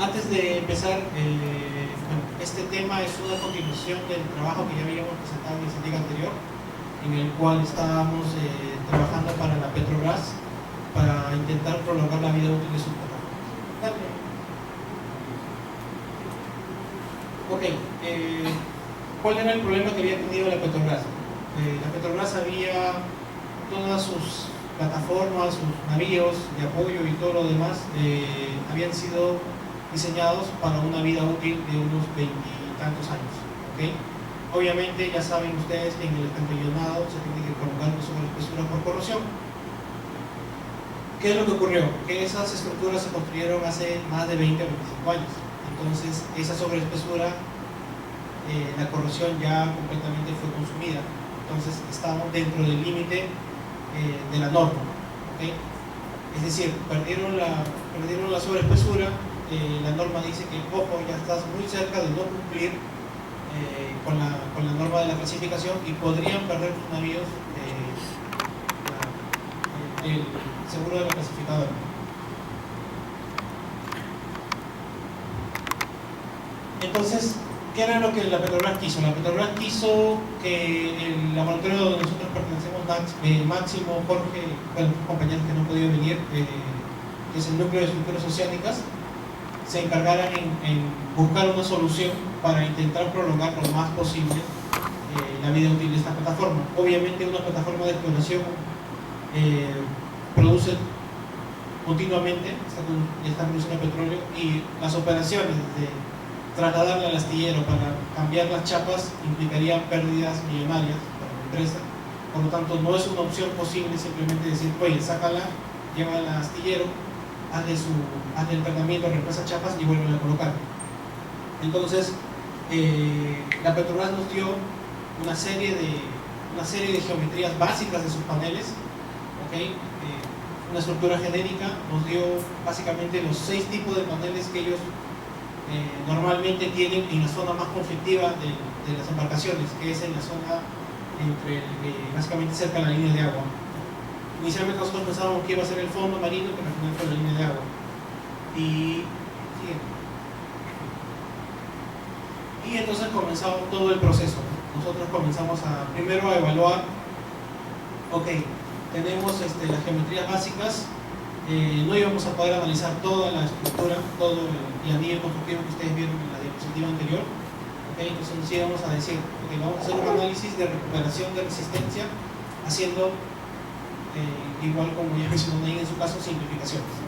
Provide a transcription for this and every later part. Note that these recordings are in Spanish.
Antes de empezar, bueno, este tema es una continuación del trabajo que ya habíamos presentado en el CETIC anterior, en el cual estábamos trabajando para la Petrobras para intentar prolongar la vida útil de sus plataformas. Ok, ¿cuál era el problema que había tenido la Petrobras? La Petrobras había todas sus plataformas, sus navíos de apoyo y todo lo demás habían sido diseñados para una vida útil de unos 20 y tantos años. ¿Okay? Obviamente ya saben ustedes que en el escantillonado se tiene que prolongar sobre espesura por corrosión. ¿Qué es lo que ocurrió? Que esas estructuras se construyeron hace más de 20 o 25 años. Entonces esa sobreespesura, la corrosión ya completamente fue consumida. Entonces estamos dentro del límite de la norma. ¿Okay? Es decir, perdieron la sobreespesura. La norma dice que, ojo, ya estás muy cerca de no cumplir con la norma de la clasificación y podrían perder tus navíos el seguro de la clasificadora. Entonces, ¿qué era lo que la Petrobras quiso? La Petrobras quiso que el laboratorio donde nosotros pertenecemos, Máximo, Jorge, bueno, compañeros que no han podido venir, que es el núcleo de estructuras oceánicas, se encargaran en buscar una solución para intentar prolongar lo más posible la vida útil de esta plataforma. Obviamente una plataforma de exploración produce continuamente, está produciendo petróleo, y las operaciones de trasladarla al astillero para cambiar las chapas implicarían pérdidas millonarias para la empresa. Por lo tanto, no es una opción posible simplemente decir, oye, sácala, llévala al astillero, hazle el tratamiento, reemplaza chapas y vuelve a colocar. Entonces, la Petrobras nos dio una serie de geometrías básicas de sus paneles, ¿okay? Una estructura genérica, nos dio básicamente los 6 tipos de paneles que ellos normalmente tienen en la zona más conflictiva de las embarcaciones, que es en la zona básicamente cerca de la línea de agua. Inicialmente nosotros pensábamos que iba a ser el fondo marino, pero al final fue la línea de agua. Y entonces comenzó todo el proceso. Nosotros comenzamos primero a evaluar, ok, tenemos las geometrías básicas, no íbamos a poder analizar toda la estructura, todo el anillo constructivo que ustedes vieron en la diapositiva anterior. Okay, entonces nos íbamos a decir, okay, vamos a hacer un análisis de recuperación de resistencia haciendo igual como ya mencionó ahí en su caso, simplificaciones.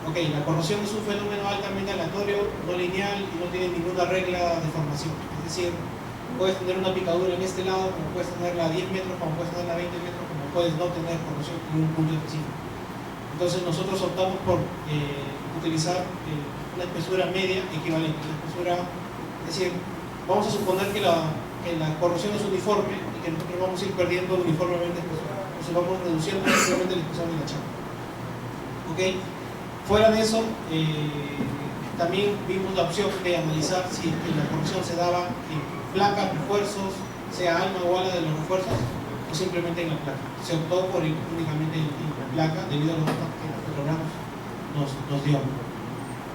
Ok, la corrosión es un fenómeno altamente aleatorio, no lineal y no tiene ninguna regla de formación. Es decir, puedes tener una picadura en este lado, como puedes tenerla a 10 metros, como puedes tenerla a 20 metros, como puedes no tener corrosión en un punto específico. Entonces nosotros optamos por utilizar una espesura media equivalente. Una espesura, es decir, vamos a suponer que la corrosión es uniforme y que nosotros vamos a ir perdiendo uniformemente espesura. Entonces vamos reduciendo simplemente la espesor de la chapa. ¿Okay? Fuera de eso, también vimos la opción de analizar si la corrosión se daba en placas, refuerzos, sea alma o ala de los refuerzos, o simplemente en la placa. Se optó por ir únicamente en la placa debido a los datos que la Petrobras nos dio.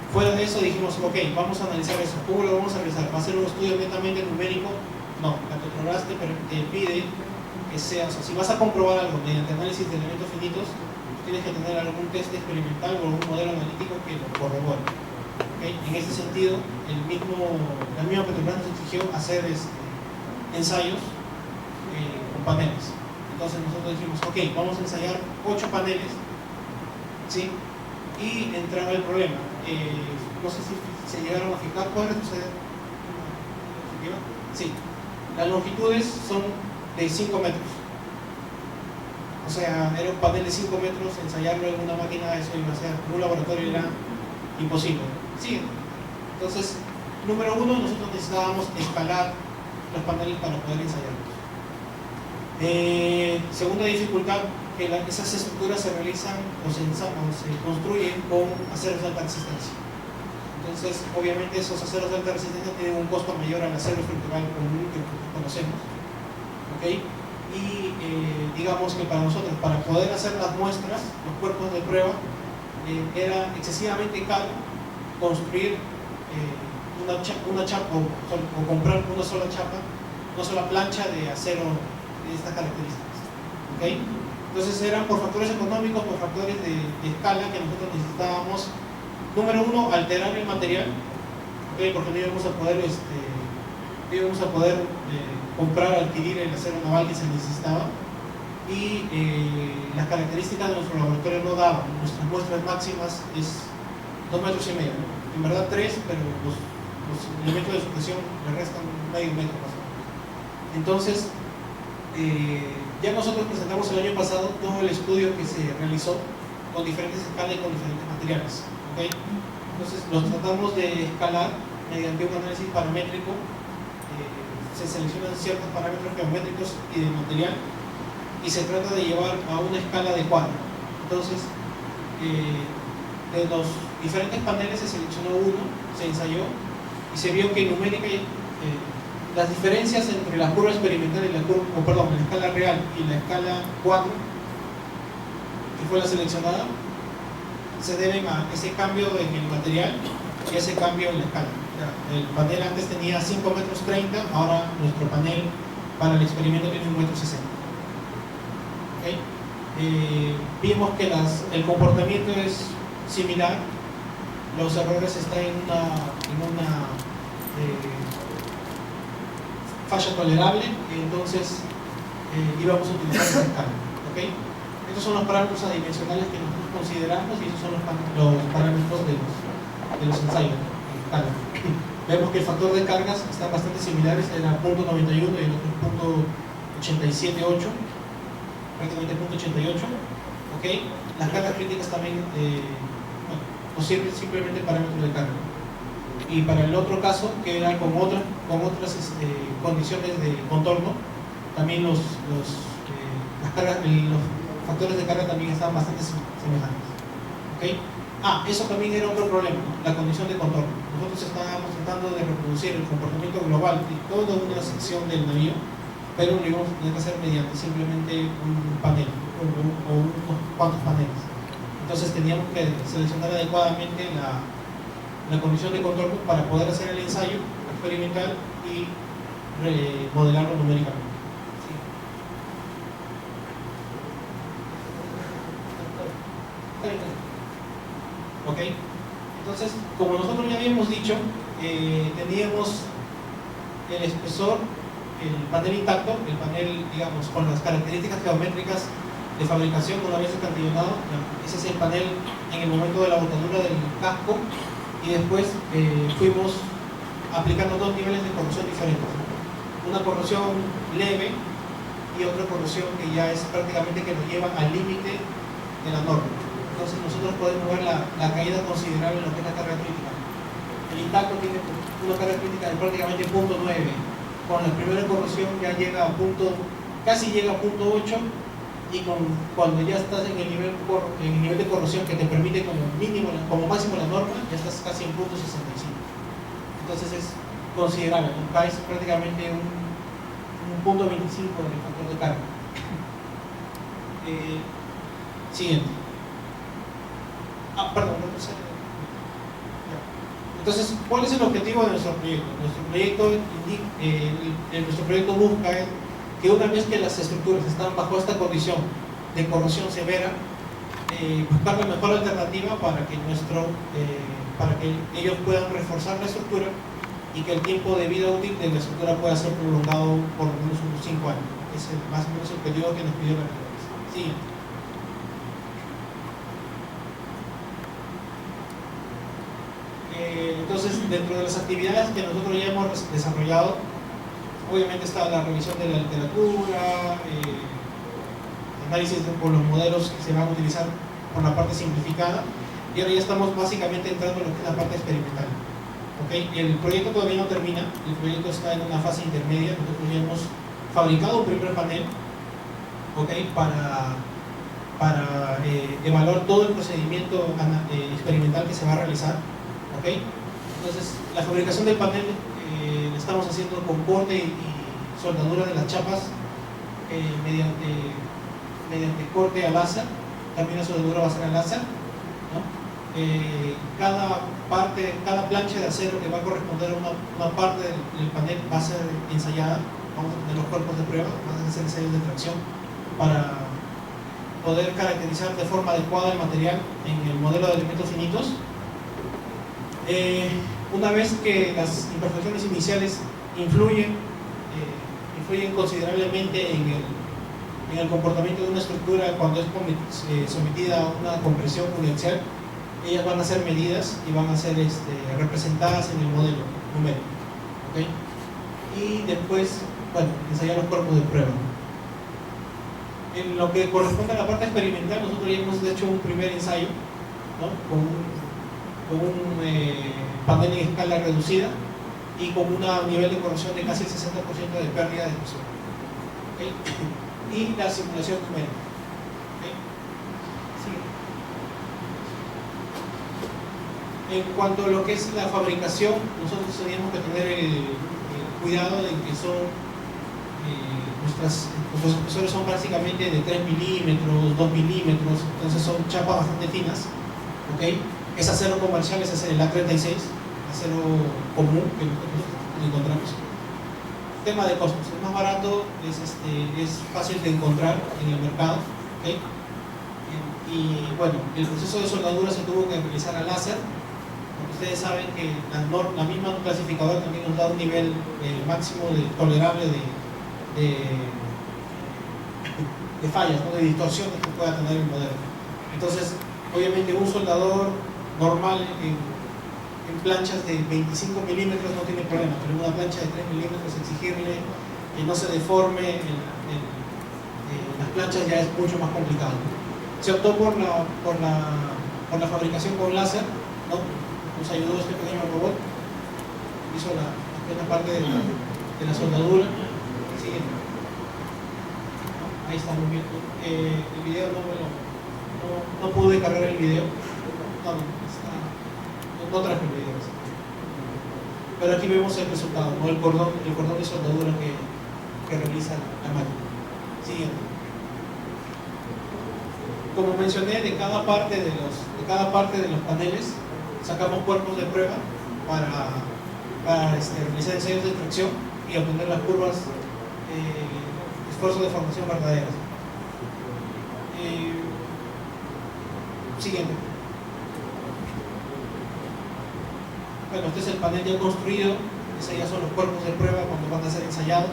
Fuera de eso dijimos, ok, vamos a analizar eso. ¿Cómo lo vamos a realizar? ¿Va a ser un estudio netamente numérico? No, la Petrobras te pide que sea, o sea, si vas a comprobar algo mediante análisis de elementos finitos, tienes que tener algún test experimental o algún modelo analítico que lo corrobore. ¿Okay? En ese sentido, la misma Petrobras nos exigió hacer ensayos con paneles. Entonces nosotros dijimos, ok, vamos a ensayar 8 paneles, ¿sí? Y entraba el problema. No sé si se llegaron a fijar. ¿Pueden retroceder? Sí. Las longitudes son de 5 metros. O sea, era un panel de 5 metros, ensayarlo en una máquina, eso iba a ser, en un laboratorio era imposible. Sí. Entonces, número 1, nosotros necesitábamos escalar los paneles para poder ensayarlos. Segunda dificultad, que esas estructuras se realizan o se construyen con aceros de alta resistencia. Entonces, obviamente esos aceros de alta resistencia tienen un costo mayor al acero estructural común que conocemos. ¿Okay? Y digamos que para nosotros, para poder hacer las muestras, los cuerpos de prueba, era excesivamente caro construir una chapa o comprar una sola chapa, una sola plancha de acero de estas características. ¿Okay? Entonces eran por factores económicos, por factores de escala que nosotros necesitábamos. Número uno, alterar el material, ¿okay? Porque no íbamos a poder comprar, adquirir el acero naval que se necesitaba, y las características de nuestro laboratorio no daban. Nuestras muestras máximas es 2,5 metros, ¿no? En verdad 3, pero los elementos de sujeción le restan medio metro más o menos. Entonces, ya nosotros presentamos el año pasado todo el estudio que se realizó con diferentes escalas y con diferentes materiales, ¿okay? Entonces los tratamos de escalar mediante un análisis paramétrico. Se seleccionan ciertos parámetros geométricos y de material y se trata de llevar a una escala adecuada. Entonces de los diferentes paneles se seleccionó uno, se ensayó y se vio que numérica las diferencias entre la curva experimental y la escala real y la escala 4, que fue la seleccionada, se deben a ese cambio en el material y ese cambio en la escala. El panel antes tenía 5,30 metros, ahora nuestro panel para el experimento tiene 1,60 metros. ¿Okay? Vimos que el comportamiento es similar, los errores están en una falla tolerable, entonces íbamos a utilizar esa escala. ¿Okay? Estos son los parámetros adimensionales que nosotros consideramos y esos son los parámetros de los ensayos en escala. Vemos que el factor de cargas están bastante similares, era 0.91 y el otro 0.878, prácticamente 0.88. ¿Okay? Las cargas críticas también, simplemente parámetros de carga. Y para el otro caso, que era con otras condiciones de contorno, también los factores de carga también estaban bastante semejantes. ¿Okay? Eso también era otro problema, ¿no? La condición de contorno. Nosotros estábamos tratando de reproducir el comportamiento global de toda una sección del navío, pero lo íbamos a tener que hacer mediante simplemente un panel o unos cuantos paneles. Entonces teníamos que seleccionar adecuadamente la condición de contorno para poder hacer el ensayo experimental y modelarlo numéricamente. ¿Ok? Entonces, como nosotros ya habíamos dicho, teníamos el espesor, el panel intacto, el panel, digamos, con las características geométricas de fabricación una vez acantillonado. Ese es el panel en el momento de la botadura del casco, y después fuimos aplicando dos niveles de corrosión diferentes. Una corrosión leve y otra corrosión que ya es prácticamente que nos lleva al límite de la norma. Entonces nosotros podemos ver la caída considerable en lo que es la carga crítica. El intacto tiene una carga crítica de prácticamente 0.9. Con la primera corrosión ya llega a casi llega a 0.8, y cuando ya estás en el nivel de corrosión que te permite como máximo la norma, ya estás casi en 0.65. Entonces es considerable, ¿no? Caes prácticamente un 0.25 del factor de carga. Siguiente. Perdón, no sé. Entonces, ¿cuál es el objetivo de nuestro proyecto? Nuestro proyecto busca que una vez que las estructuras están bajo esta condición de corrosión severa, buscar la mejor alternativa para que ellos puedan reforzar la estructura y que el tiempo de vida útil de la estructura pueda ser prolongado por lo menos unos 5 años. Ese es más o menos el objetivo que nos pidió la empresa. Siguiente. Entonces, dentro de las actividades que nosotros ya hemos desarrollado, obviamente está la revisión de la literatura, análisis por los modelos que se van a utilizar por la parte simplificada, y ahora ya estamos básicamente entrando en lo que es la parte experimental. ¿Okay? El proyecto todavía no termina, el proyecto está en una fase intermedia. Nosotros ya hemos fabricado un primer panel, ¿okay? para evaluar todo el procedimiento experimental que se va a realizar. ¿Okay? Entonces, la fabricación del panel la estamos haciendo con corte y soldadura de las chapas mediante corte a láser. También la soldadura va a ser a láser, ¿no? cada plancha de acero que va a corresponder a una parte del panel va a ser ensayada. Vamos a tener los cuerpos de prueba, van a ser ensayos de tracción para poder caracterizar de forma adecuada el material en el modelo de elementos finitos. Una vez que las imperfecciones iniciales influyen considerablemente en el comportamiento de una estructura cuando es sometida a una compresión uniaxial, ellas van a ser medidas y van a ser representadas en el modelo numérico. ¿Okay? Y después, bueno, ensayar los cuerpos de prueba. En lo que corresponde a la parte experimental, nosotros ya hemos hecho un primer ensayo, ¿no? con un panel en escala reducida y con un nivel de corrosión de casi el 60% de pérdida de presión. ¿Okay? Y la simulación numérica. ¿Okay? En cuanto a lo que es la fabricación, nosotros teníamos que tener el cuidado de que nuestros espesores son básicamente de 3 milímetros, 2 milímetros, entonces son chapas bastante finas. ¿Okay? Es acero comercial, es el A36, acero común que nosotros encontramos. Tema de costos, es más barato, es fácil de encontrar en el mercado. ¿Okay? Y bueno, el proceso de soldadura se tuvo que realizar a láser, porque ustedes saben que la misma clasificadora también nos da un nivel máximo tolerable de fallas, ¿no? De distorsiones que pueda tener el modelo. Entonces, obviamente un soldador normal en planchas de 25 milímetros no tiene problema, pero en una plancha de 3 milímetros exigirle que no se deforme las planchas ya es mucho más complicado. Se optó por la fabricación con láser, ¿no? Nos ayudó este pequeño robot, hizo la parte de la soldadura. Siguiente. Ahí estamos viendo. El video no pude cargar el video. No traje el video. Pero aquí vemos el resultado, ¿no? el cordón de soldadura que realiza la máquina. Siguiente. Como mencioné, de cada parte de los paneles sacamos cuerpos de prueba para realizar ensayos de tracción y obtener las curvas esfuerzo de formación verdaderas. Siguiente. Bueno, este es el panel ya construido, esos ya son los cuerpos de prueba cuando van a ser ensayados,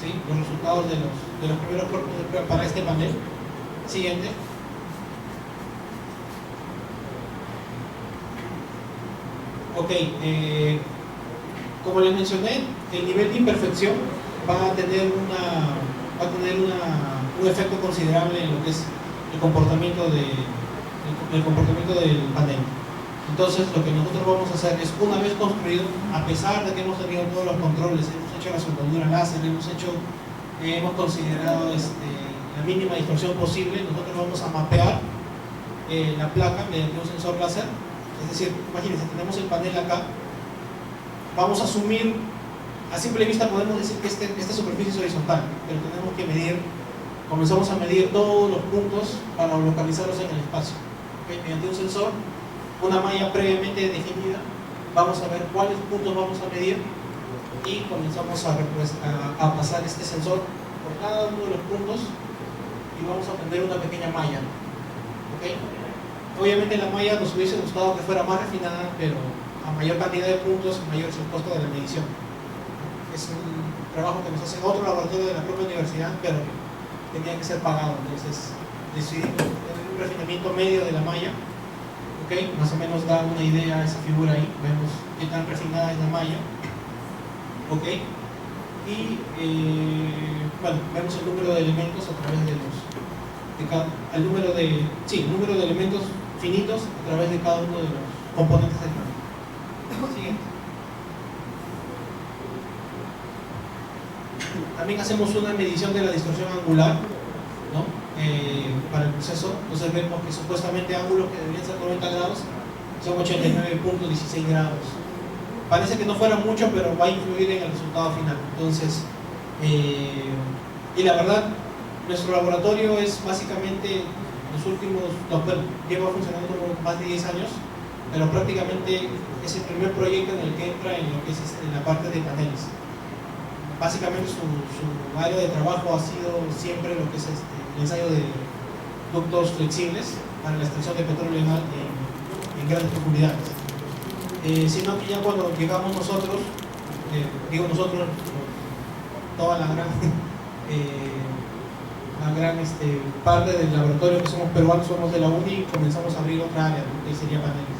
¿sí? Los resultados de los primeros cuerpos de prueba para este panel. Siguiente. Ok, como les mencioné, el nivel de imperfección va a tener un efecto considerable en lo que es el comportamiento del panel. Entonces, lo que nosotros vamos a hacer es, una vez construido, a pesar de que hemos tenido todos los controles, hemos hecho la soldadura láser, hemos considerado la mínima distorsión posible, nosotros vamos a mapear la placa mediante un sensor láser. Es decir, imagínense, tenemos el panel acá, vamos a asumir, a simple vista podemos decir que esta superficie es horizontal, pero tenemos que medir, comenzamos a medir todos los puntos para localizarlos en el espacio. ¿Okay? Mediante un sensor, una malla previamente definida, vamos a ver cuáles puntos vamos a medir y comenzamos a pasar este sensor por cada uno de los puntos y vamos a obtener una pequeña malla. ¿Okay? Obviamente la malla nos hubiese gustado que fuera más refinada, pero a mayor cantidad de puntos, mayor es el costo de la medición. Es un trabajo que nos hace otro laboratorio de la propia universidad, pero tenía que ser pagado, entonces decidimos tener un refinamiento medio de la malla. ¿Okay? Más o menos da una idea esa figura ahí, vemos qué tan refinada es la malla. ¿Okay? Y bueno, vemos el número de elementos a través de el número de elementos finitos a través de cada uno de los componentes del panel. Siguiente. También hacemos una medición de la distorsión angular, ¿no? Para el proceso. Entonces vemos que supuestamente ángulos que deberían ser 90 grados son 89.16 grados. Parece que no fuera mucho, pero va a influir en el resultado final. Entonces, y la verdad, nuestro laboratorio es básicamente lleva funcionando como más de 10 años, pero prácticamente es el primer proyecto en el que entra en lo que es la parte de paneles. Básicamente su área de trabajo ha sido siempre lo que es el ensayo de ductos flexibles para la extracción de petróleo en grandes profundidades. Sino que ya cuando llegamos nosotros, digo nosotros, toda la gran parte del laboratorio que somos peruanos, somos de la UNI, y comenzamos a abrir otra área, ¿no? Que sería paneles.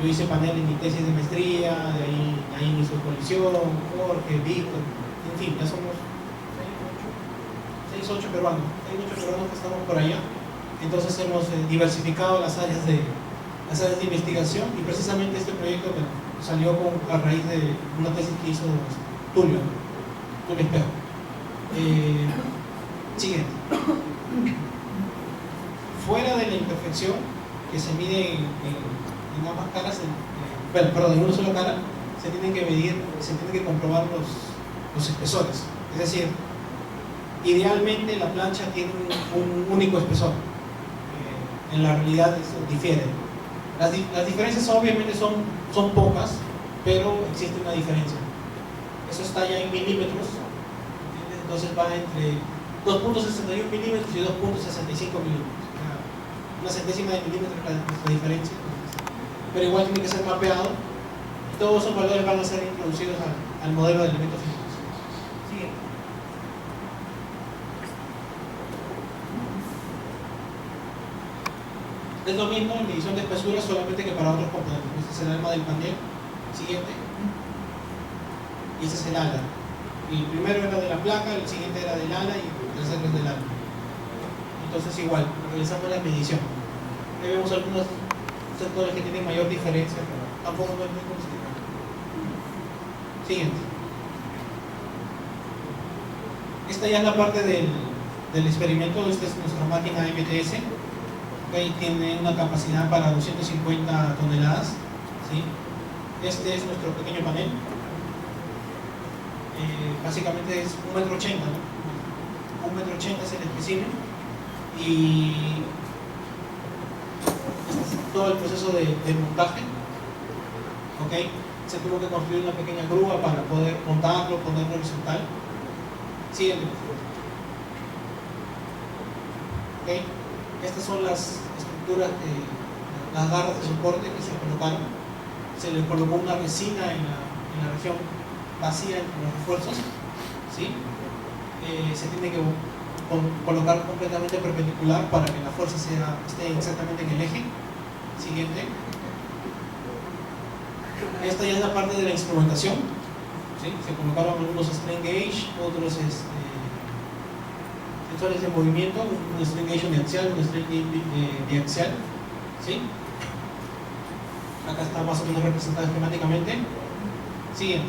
Yo hice panel en mi tesis de maestría, de ahí hizo Colisión, Jorge, Víctor, en fin, ya somos 6, 8 peruanos, que estamos por allá. Entonces hemos diversificado las áreas de investigación, y precisamente este proyecto salió a raíz de una tesis que hizo Tulio Espejo. Siguiente. Fuera de la imperfección que se mide en ambas caras, en una sola cara, se tienen que medir, se tienen que comprobar los espesores. Es decir, idealmente la plancha tiene un único espesor. En la realidad eso difiere. Las diferencias obviamente son pocas, pero existe una diferencia. Eso está ya en milímetros, ¿entiendes? Entonces va entre 2.61 milímetros y 2.65 milímetros. Una centésima de milímetro es la diferencia, pero igual tiene que ser mapeado, y todos esos valores van a ser introducidos al modelo de elementos físicos. Siguiente. Es lo mismo en medición de espesura, solamente que para otros componentes. Este es el alma del panel. Siguiente. Y este es el ala. El primero era de la placa, el siguiente era del ala y el tercero es del ala. Entonces igual, realizamos la medición. Ahí vemos algunos sectores que tienen mayor diferencia, pero tampoco no es muy complicado. Siguiente. Esta ya es la parte del experimento. Esta es nuestra máquina MTS. Okay, tiene una capacidad para 250 toneladas. ¿Sí? Este es nuestro pequeño panel. Básicamente es 1,80 m, ¿no? 1,80 m es el espécimen, y este es todo el proceso de montaje. ¿Okay? Se tuvo que construir una pequeña grúa para poder montarlo, ponerlo horizontal. Siguiente. ¿Okay? Estas son las estructuras, las garras de soporte que se colocaron. Se le colocó una resina en la región vacía entre los refuerzos, ¿sí? Se tiene que colocar completamente perpendicular para que la fuerza esté exactamente en el eje. Siguiente. Esta ya es la parte de la instrumentación, ¿sí? Se colocaron algunos strain gauge, otros sensores de movimiento, un strain gauge uniaxial, un strain gauge biaxial, ¿sí? Acá está más o menos representado esquemáticamente. Siguiente.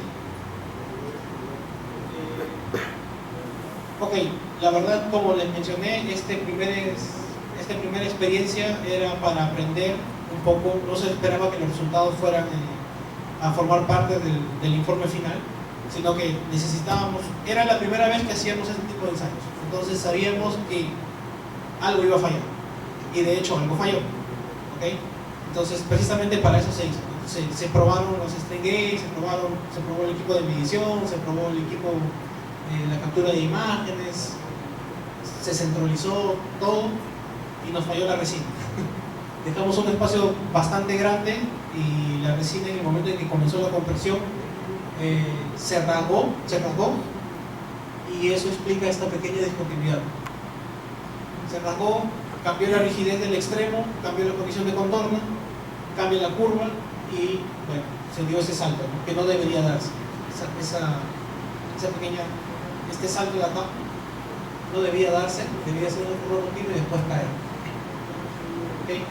Ok, la verdad, como les mencioné, esta primera experiencia era para aprender un poco. No se esperaba que los resultados fueran a formar parte del informe final, sino que necesitábamos, era la primera vez que hacíamos este tipo de ensayos, entonces sabíamos que algo iba a fallar, y de hecho algo falló. ¿Okay? Entonces precisamente para eso se hizo. Se probaron los strain gauge, se probó el equipo de medición, se probó el equipo, la captura de imágenes, se centralizó todo y nos falló la resina. Dejamos un espacio bastante grande y la resina, en el momento en que comenzó la compresión, se rasgó, y eso explica esta pequeña discontinuidad. Se rasgó, cambió la rigidez del extremo, cambió la condición de contorno, cambia la curva y bueno, se dio ese salto, ¿no? Que no debería darse. Este salto de acá no debía darse, debía ser un curva continua y después caer. ¿Okay?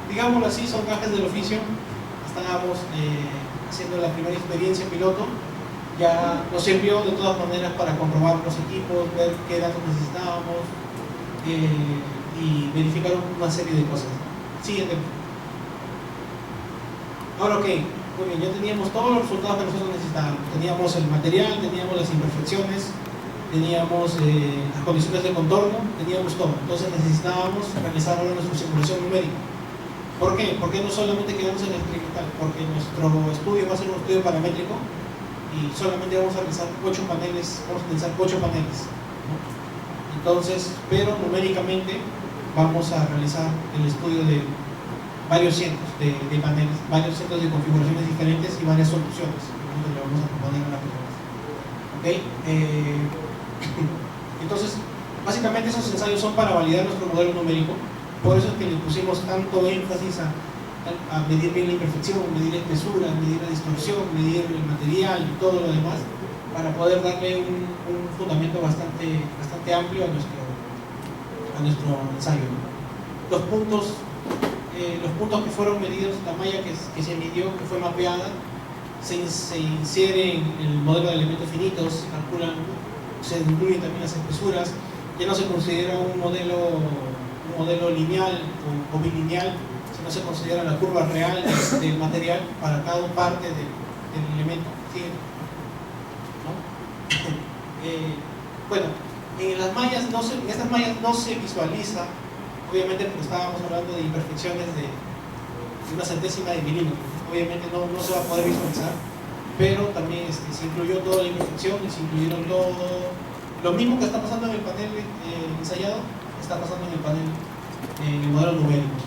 Digámoslo así, son gajes del oficio. Estábamos haciendo la primera experiencia piloto. Ya nos sirvió de todas maneras para comprobar los equipos, ver qué datos necesitábamos y verificar una serie de cosas. Siguiente. Ahora, ok, muy bien, ya teníamos todos los resultados que nosotros necesitábamos. Teníamos el material, teníamos las imperfecciones, teníamos las condiciones de contorno, teníamos todo. Entonces necesitábamos realizar ahora nuestra simulación numérica. ¿Por qué? Porque no solamente quedamos en el experimental, porque nuestro estudio va a ser un estudio paramétrico y solamente vamos a realizar 8 paneles, vamos a utilizar 8 paneles, ¿no? Entonces, pero numéricamente vamos a realizar el estudio de varios cientos de paneles, varios cientos de configuraciones diferentes y varias soluciones que nosotros le vamos a proponer a la persona. ¿Ok? Entonces, básicamente esos ensayos son para validar nuestro modelo numérico. Por eso es que le pusimos tanto énfasis a medir bien la imperfección, medir la espesura, medir la distorsión, medir el material y todo lo demás, para poder darle un fundamento bastante amplio a nuestro ensayo. Los puntos que fueron medidos, la malla que se midió, que fue mapeada, se infiere en el modelo de elementos finitos, se incluyen también las espesuras, ya no se considera un modelo lineal o bilineal, sino se considera la curva real del material para cada parte del elemento. ¿Sí? ¿No? Bueno, en estas mallas no se visualiza, obviamente porque estábamos hablando de imperfecciones de una centésima de milímetro, obviamente no se va a poder visualizar, pero también se incluyó toda la imperfección y se incluyeron todo lo mismo que está pasando en el panel ensayado, está pasando en el panel, en el modelo numérico.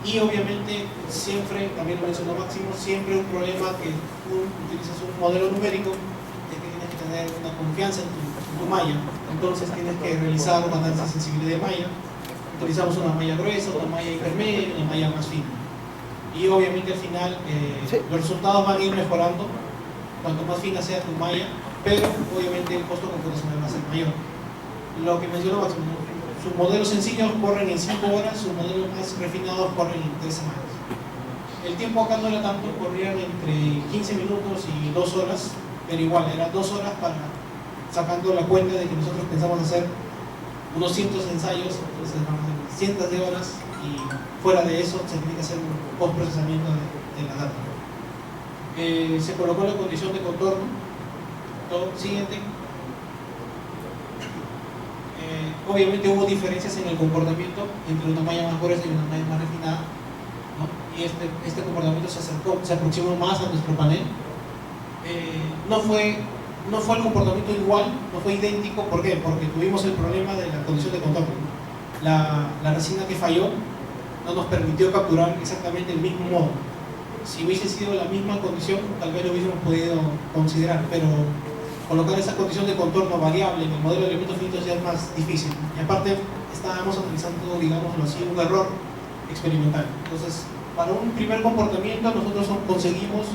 Y obviamente siempre, también lo mencionó Máximo, siempre un problema que tú utilizas un modelo numérico es que tienes que tener una confianza en tu malla. Entonces tienes que realizar una análisis de sensibilidad de malla. Utilizamos una malla gruesa, una malla intermedia y una malla más fina. Y obviamente al final los resultados van a ir mejorando cuanto más fina sea tu malla, pero obviamente el costo computacional va a ser mayor. Lo que mencionó Máximo, sus modelos sencillos corren en 5 horas, sus modelos más refinados corren en 3 semanas. El tiempo acá no era tanto, corrían entre 15 minutos y 2 horas, pero igual, eran 2 horas para, sacando la cuenta de que nosotros pensamos hacer unos cientos de ensayos, entonces vamos a hacer cientos de horas y fuera de eso se tiene que hacer un postprocesamiento de la data. Se colocó la condición de contorno. Todo siguiente. Obviamente hubo diferencias en el comportamiento entre una malla más gruesa y una malla más refinada, ¿no? Y este comportamiento se aproximó más a nuestro panel. No fue el comportamiento igual, no fue idéntico. ¿Por qué? Porque tuvimos el problema de la condición de contorno. La resina que falló no nos permitió capturar exactamente el mismo modo. Si hubiese sido la misma condición, tal vez lo hubiésemos podido considerar, pero colocar esa condición de contorno variable en el modelo de elementos finitos ya es más difícil. Y aparte, estábamos analizando, digámoslo así, un error experimental. Entonces, para un primer comportamiento, nosotros conseguimos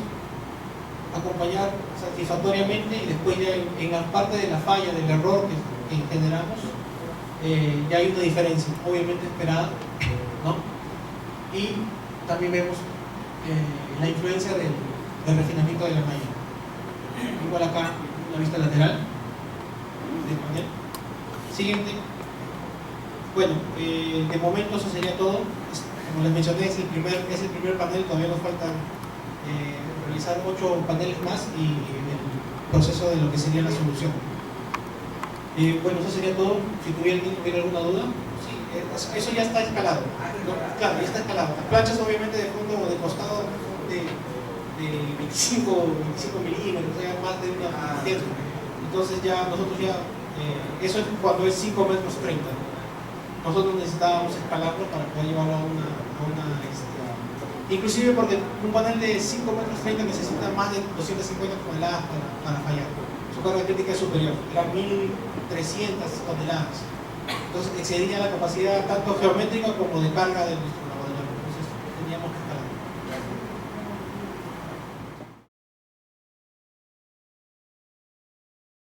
acompañar satisfactoriamente y después ya en la parte de la falla, del error que generamos, ya hay una diferencia, obviamente esperada, ¿no? Y también vemos la influencia del refinamiento de la malla. Igual acá, la vista lateral del panel. Siguiente. Bueno, de momento eso sería todo. Como les mencioné, es el primer panel, todavía nos faltan realizar 8 paneles más y el proceso de lo que sería la solución. Bueno, eso sería todo. Si tuviera alguna duda, sí, eso ya está escalado, ¿no? Claro, ya está escalado. Las planchas obviamente de fondo o de costado de 25 milímetros, o sea, más de una cierta. Entonces ya nosotros eso es cuando es 5 metros 30. Nosotros necesitábamos escalarlo para poder llevarlo a una inclusive porque un panel de 5 metros 30 necesita más de 250 toneladas para fallar. Su carga crítica es superior, eran 1300 toneladas. Entonces excedía la capacidad tanto geométrica como de carga de nuestro